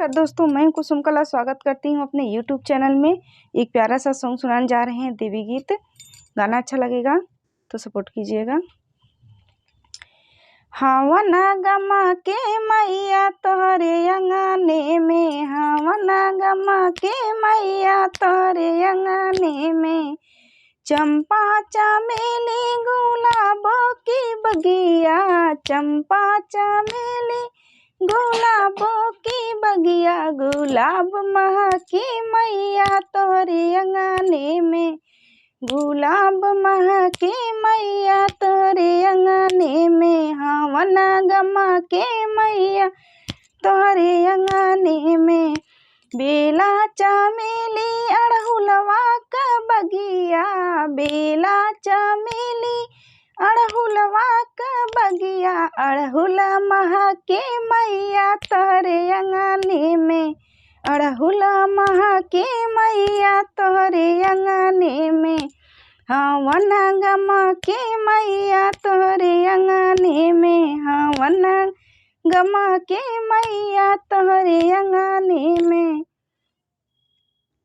नमस्कार दोस्तों, मैं कुसुम कला स्वागत करती हूँ अपने YouTube चैनल में। एक प्यारा सा सॉन्ग सुनाने जा रहे हैं, देवी गीत। गाना अच्छा लगेगा तो सपोर्ट कीजिएगा। हवना गमा के मैया तोहरे अंगने में, हवना गमा के मैया तोहरे अंगने में, चंपा चमेली गुलाबो की बगिया, चंपा चमेली गुलाबों की बगिया, गुलाब महके मैया तोरे अंगने में, गुलाब महके मैया तोरे अंगने में, हवना गमा के मैया तोरे अंगने में, बेला चमेली अड़हुलवा का बगिया, बेला चमेली अड़हुलवा का बगिया, अड़हुल महके मैया तोरे अंगने में, अड़हुल महके मैया तोरे अंगने में, हवना गमा के मैया तोरे अंगने में, हवना गमा के मैया तोरे अंगने में।